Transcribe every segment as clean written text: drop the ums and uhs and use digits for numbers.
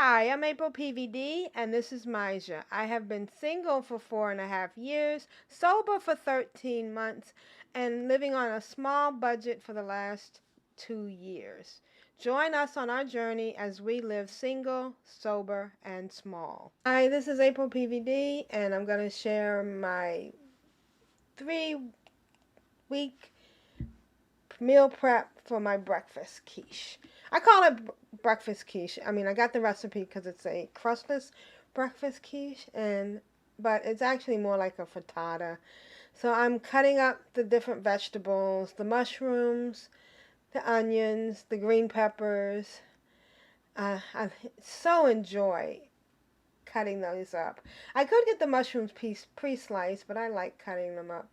Hi, I'm AprilPvd and this is Maja. I have been single for 4.5 years, sober for 13 months, and living on a small budget for the last 2 years. Join us on our journey as we live single, sober, and small. Hi, this is AprilPvd and I'm going to share my 3-week meal prep for my breakfast quiche. I call it breakfast quiche. I mean, I got the recipe because it's a crustless breakfast quiche, but it's actually more like a frittata. So I'm cutting up the different vegetables, the mushrooms, the onions, the green peppers. I so enjoy cutting those up. I could get the mushrooms pre-sliced, but I like cutting them up.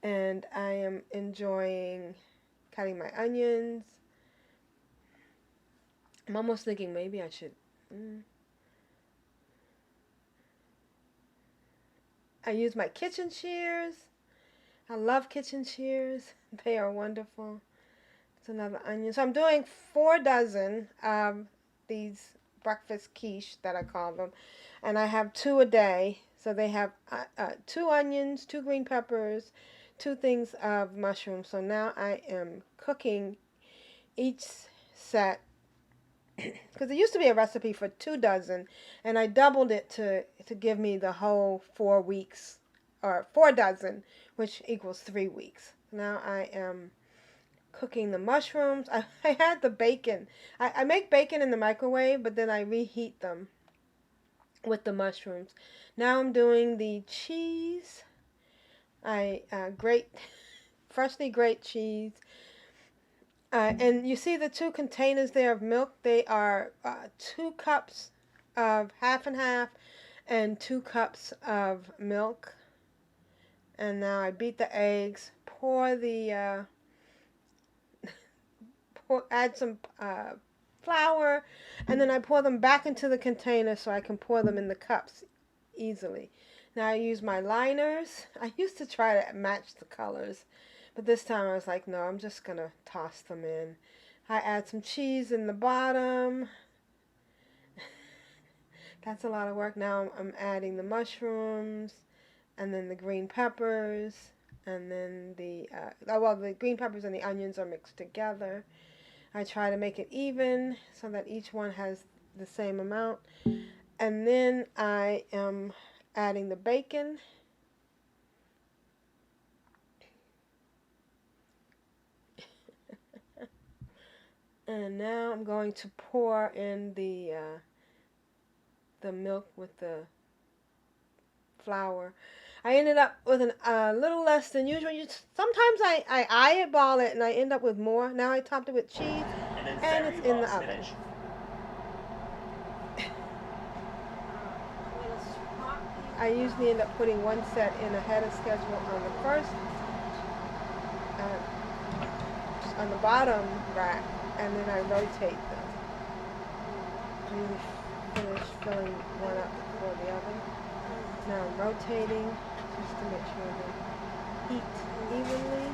And I am enjoying cutting my onions. I'm almost thinking maybe I should. I use my kitchen shears. I love kitchen shears. They are wonderful. It's another onion. So I'm doing 4 dozen of these breakfast quiche that I call them. And I have 2 a day. So they have 2 onions, 2 green peppers, 2 things of mushrooms. So now I am cooking each set, because it used to be a recipe for 2 dozen, and I doubled it to give me the whole 4 weeks, or 4 dozen, which equals 3 weeks. Now I am cooking the mushrooms. I had the bacon. I make bacon in the microwave, but then I reheat them with the mushrooms. Now I'm doing the cheese. I freshly grate cheese. And you see the 2 containers there of milk. They are 2 cups of half and half and 2 cups of milk. And now I beat the eggs, add some flour, and then I pour them back into the container so I can pour them in the cups easily. Now I use my liners. I used to try to match the colors, but this time I was like, no, I'm just going to toss them in. I add some cheese in the bottom. That's a lot of work. Now I'm adding the mushrooms, and then the green peppers, and then the green peppers and the onions are mixed together. I try to make it even so that each one has the same amount. And then I am adding the bacon. And now I'm going to pour in the milk with the flour. I ended up with a little less than usual. Sometimes I eyeball it and I end up with more. Now I topped it with cheese and it's in the oven. I usually end up putting 1 set in ahead of schedule on the first, on the bottom rack, and then I rotate them. I usually finish filling one up before the other. Now I'm rotating just to make sure they heat evenly.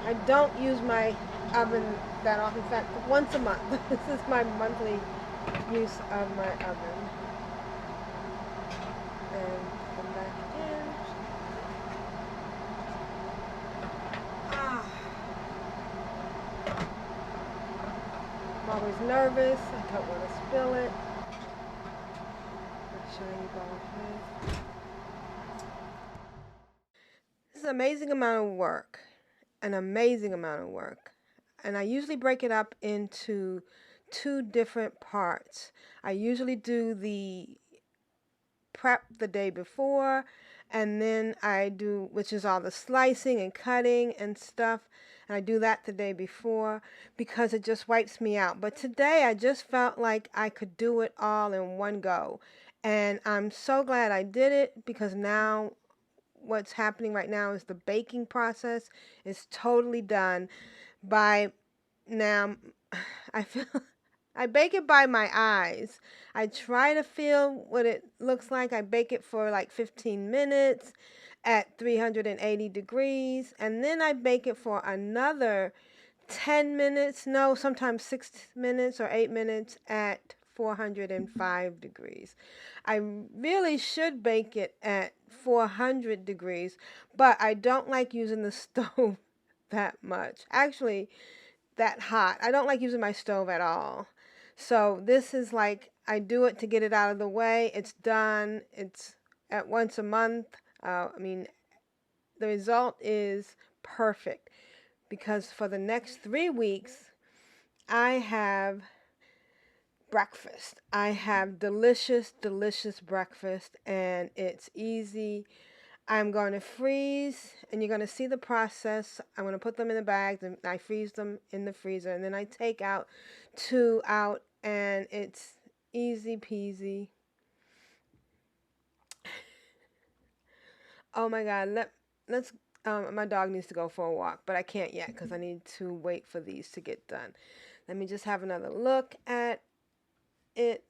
I don't use my oven that often. In fact, once a month. This is my monthly use of my oven. And come back in. I'm always nervous. I don't want to spill it. Shiny ball head. This is an amazing amount of work. An amazing amount of work. And I usually break it up into 2 different parts. I usually do the prep the day before, and then I do, which is all the slicing and cutting and stuff, and I do that the day before because it just wipes me out. But today I just felt like I could do it all in one go, and I'm so glad I did it, because now what's happening right now is the baking process is totally done. By now, I feel I bake it by my eyes. I try to feel what it looks like. I bake it for like 15 minutes at 380 degrees, and then I bake it for another 10 minutes, no, sometimes 6 minutes or 8 minutes at 405 degrees. I really should bake it at 400 degrees, but I don't like using the stove that much. Actually, that hot. I don't like using my stove at all. So this is like, I do it to get it out of the way. It's done. It's at once a month. The result is perfect because for the next 3 weeks, I have breakfast. I have delicious, delicious breakfast, and it's easy. I'm going to freeze, and you're going to see the process. I'm going to put them in the bags, and I freeze them in the freezer, and then I take out 2 out, and it's easy peasy. Oh my God, let's. My dog needs to go for a walk, but I can't yet because I need to wait for these to get done. Let me just have another look at it.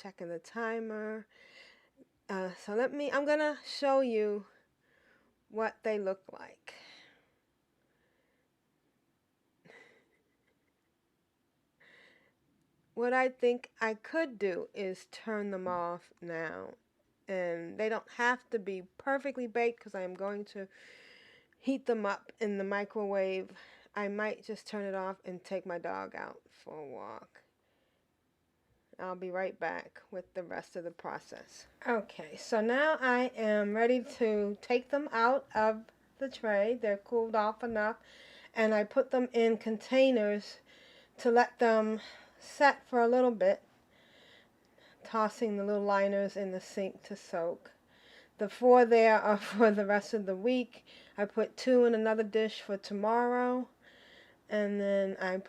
Checking the timer. I'm gonna show you what they look like. What I think I could do is turn them off now. And they don't have to be perfectly baked because I am going to heat them up in the microwave. I might just turn it off and take my dog out for a walk. I'll be right back with the rest of the process. Okay, so now I am ready to take them out of the tray. They're cooled off enough, and I put them in containers to let them set for a little bit, tossing the little liners in the sink to soak. The 4 there are for the rest of the week. I put 2 in another dish for tomorrow. And then I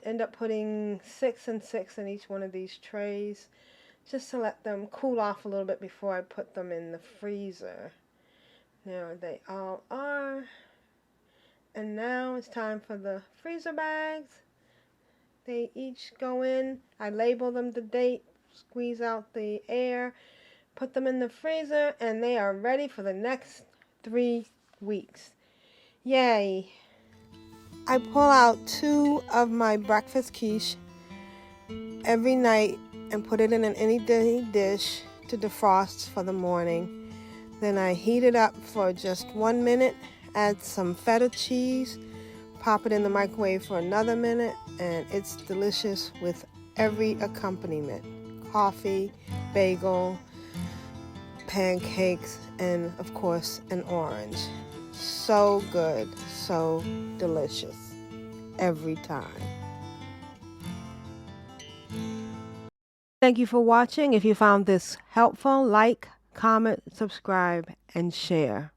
end up putting 6 and 6 in each one of these trays just to let them cool off a little bit before I put them in the freezer. There they all are. And now it's time for the freezer bags. They each go in. I label them the date, squeeze out the air, put them in the freezer, and they are ready for the next 3 weeks. Yay! I pull out 2 of my breakfast quiche every night and put it in an any-day dish to defrost for the morning. Then I heat it up for just 1 minute, add some feta cheese, pop it in the microwave for another minute, and it's delicious with every accompaniment. Coffee, bagel, pancakes, and of course an orange. So good, so delicious every time. Thank you for watching. If you found this helpful, like, comment, subscribe, and share.